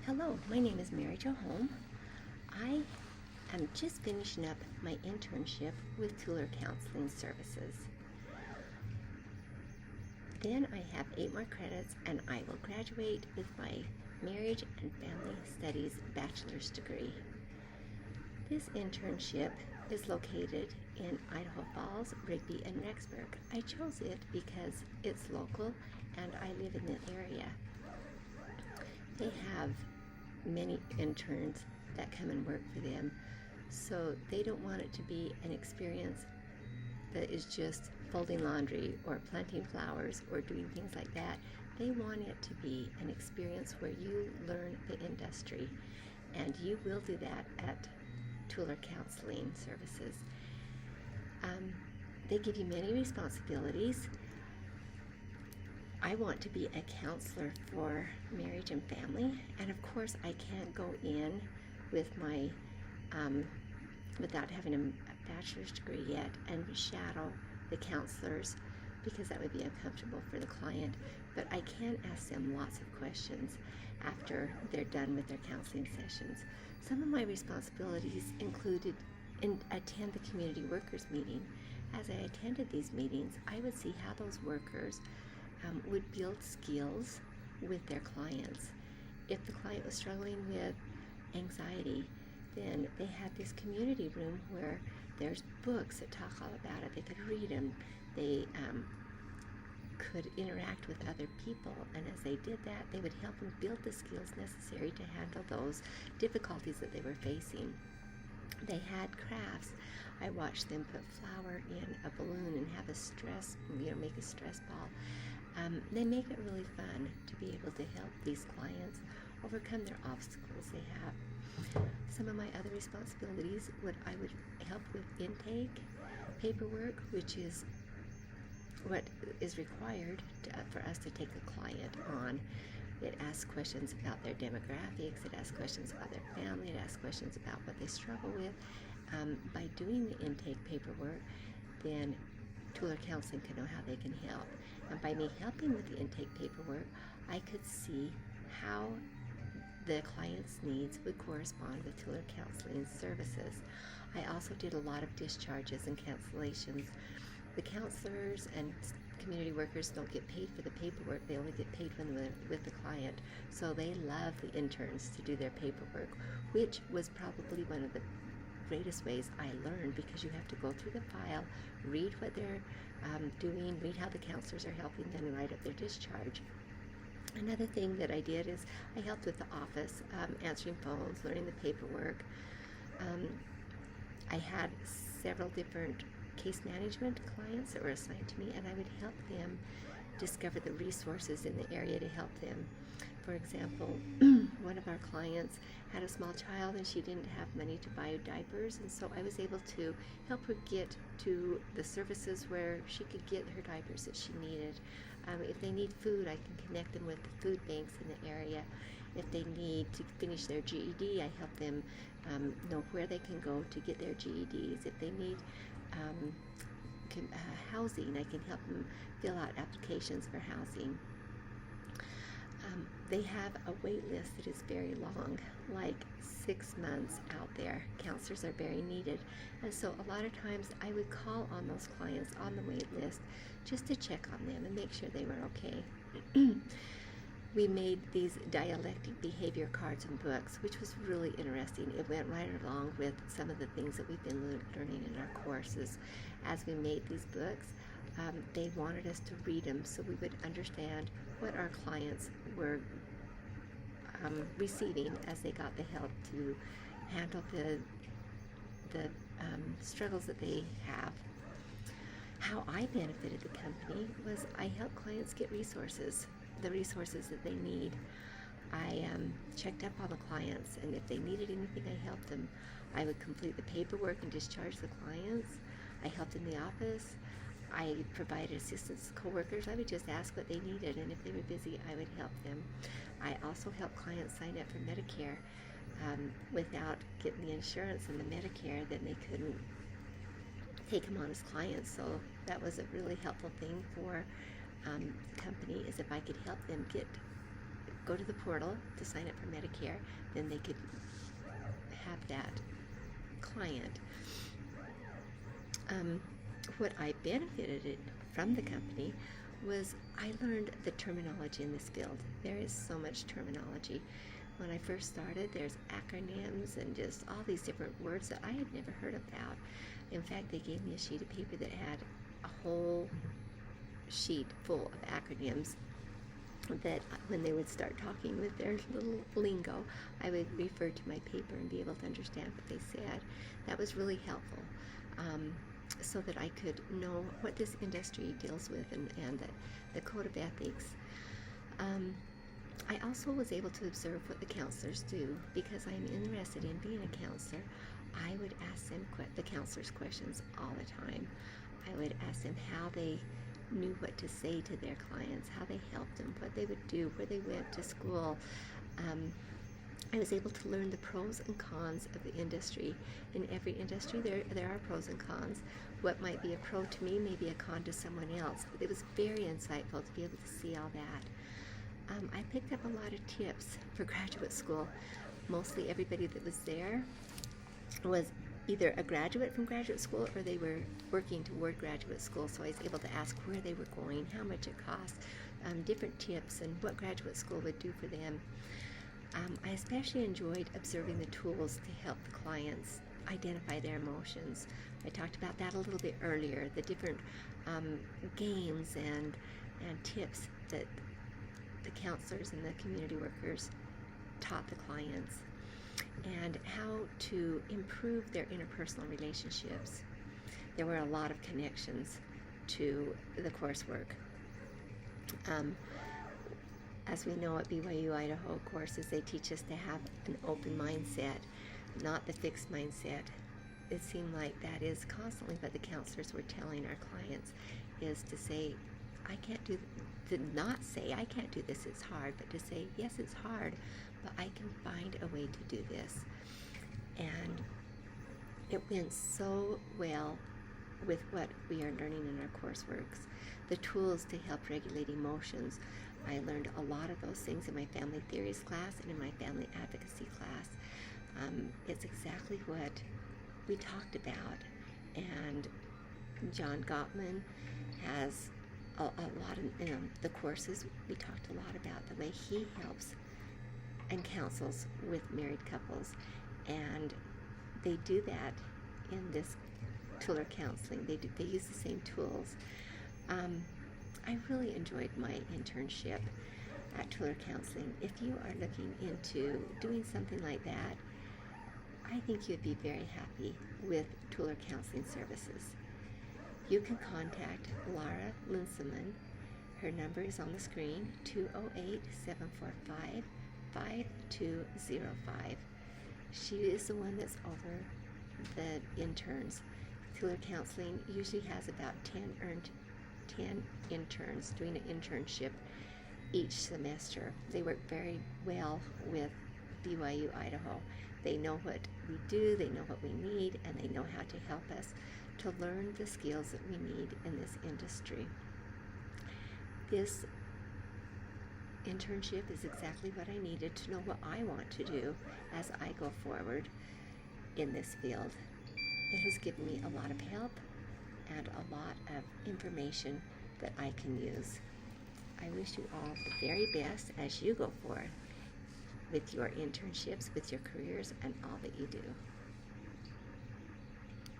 Hello, my name is Mary Jo Holm. I am just finishing up my internship with Tueller Counseling Services. Then I have 8 more credits and I will graduate with my Marriage and Family Studies bachelor's degree. This internship is located in Idaho Falls, Rigby, and Rexburg. I chose it because it's local and I live in the area. They have many interns that come and work for them, so they don't want it to be an experience that is just folding laundry or planting flowers or doing things like that. They want it to be an experience where you learn the industry, and you will do that at Tueller Counseling Services. They give you many responsibilities. I want to be a counselor for marriage and family, and of course I can't go in with my without having a bachelor's degree yet and shadow the counselors, because that would be uncomfortable for the client. But I can ask them lots of questions after they're done with their counseling sessions. Some of my responsibilities included attend the community workers meeting. As I attended these meetings, I would see how those workers would build skills with their clients. If the client was struggling with anxiety, then they had this community room where there's books that talk all about it. They could read them. They could interact with other people, and as they did that, they would help them build the skills necessary to handle those difficulties that they were facing. They had crafts. I watched them put flour in a balloon and have a stress, make a stress ball. They make it really fun to be able to help these clients overcome their obstacles they have. Some of my other responsibilities I would help with intake paperwork, which is what is required for us to take a client on. It asks questions about their demographics, it asks questions about their family, it asks questions about what they struggle with. By doing the intake paperwork, then Tueller Counseling can know how they can help. And by me helping with the intake paperwork, I could see how the client's needs would correspond with Tueller Counseling Services. I also did a lot of discharges and cancellations. The counselors and community workers don't get paid for the paperwork. They only get paid when they're with the client. So they love the interns to do their paperwork, which was probably one of the greatest ways I learned, because you have to go through the file, read what they're doing, read how the counselors are helping them, and write up their discharge. Another thing that I did is I helped with the office, answering phones, learning the paperwork. I had several different case management clients that were assigned to me, and I would help them discover the resources in the area to help them. For example, one of our clients had a small child and she didn't have money to buy diapers, and so I was able to help her get to the services where she could get her diapers that she needed. If they need food, I can connect them with the food banks in the area. If they need to finish their GED, I help them know where they can go to get their GEDs. If they need housing, I can help them fill out applications for housing. They have a wait list that is very long, like 6 months out there. Counselors are very needed, and so a lot of times I would call on those clients on the wait list just to check on them and make sure they were okay. We made these dialectic behavior cards and books, which was really interesting. It went right along with some of the things that we've been learning in our courses. As we made these books, they wanted us to read them so we would understand what our clients were receiving as they got the help to handle the struggles that they have. How I benefited the company was I helped clients get resources, the resources that they need. I checked up on the clients, and if they needed anything, I helped them. I would complete the paperwork and discharge the clients. I helped in the office. I provided assistance to coworkers. I would just ask what they needed, and if they were busy, I would help them. I also helped clients sign up for Medicare. Without getting the insurance and the Medicare, then they couldn't take them on as clients. So that was a really helpful thing for the company, is if I could help them get go to the portal to sign up for Medicare, then they could have that client. What I benefited from the company was I learned the terminology in this field. There is so much terminology. When I first started, there's acronyms and just all these different words that I had never heard about. In fact, they gave me a sheet of paper that had a whole sheet full of acronyms that when they would start talking with their little lingo, I would refer to my paper and be able to understand what they said. That was really helpful, so that I could know what this industry deals with and the code of ethics. I also was able to observe what the counselors do because I'm interested in being a counselor. I would ask them the counselors questions all the time. I would ask them how they knew what to say to their clients, how they helped them, what they would do, where they went to school. I was able to learn the pros and cons of the industry. In every industry, there are pros and cons. What might be a pro to me may be a con to someone else. But it was very insightful to be able to see all that. I picked up a lot of tips for graduate school. Mostly everybody that was there was either a graduate from graduate school or they were working toward graduate school, so I was able to ask where they were going, how much it cost, different tips, and what graduate school would do for them. I especially enjoyed observing the tools to help the clients identify their emotions. I talked about that a little bit earlier, the different games and tips that the counselors and the community workers taught the clients, and how to improve their interpersonal relationships. There were a lot of connections to the coursework. As we know at BYU Idaho courses, they teach us to have an open mindset, not the fixed mindset. It seemed like that is constantly what the counselors were telling our clients, is to say, to not say, I can't do this, it's hard, but to say, yes, it's hard, but I can find a way to do this. And it went so well with what we are learning in our courseworks. The tools to help regulate emotions. I learned a lot of those things in my family theories class and in my family advocacy class. It's exactly what we talked about. And John Gottman has a lot of the courses. We talked a lot about the way he helps and counsels with married couples, and they do that in this Tueller counseling. They use the same tools. I really enjoyed my internship at Tueller Counseling. If you are looking into doing something like that, I think you'd be very happy with Tueller Counseling Services. You can contact Laura Linseman. Her number is on the screen, 208-745-5205. She is the one that's over the interns. Tueller Counseling usually has about 10 interns doing an internship each semester. They work very well with BYU Idaho. They know what we do, they know what we need, and they know how to help us to learn the skills that we need in this industry. This internship is exactly what I needed to know what I want to do as I go forward in this field. It has given me a lot of help and a lot of information that I can use. I wish you all the very best as you go forward with your internships, with your careers, and all that you do.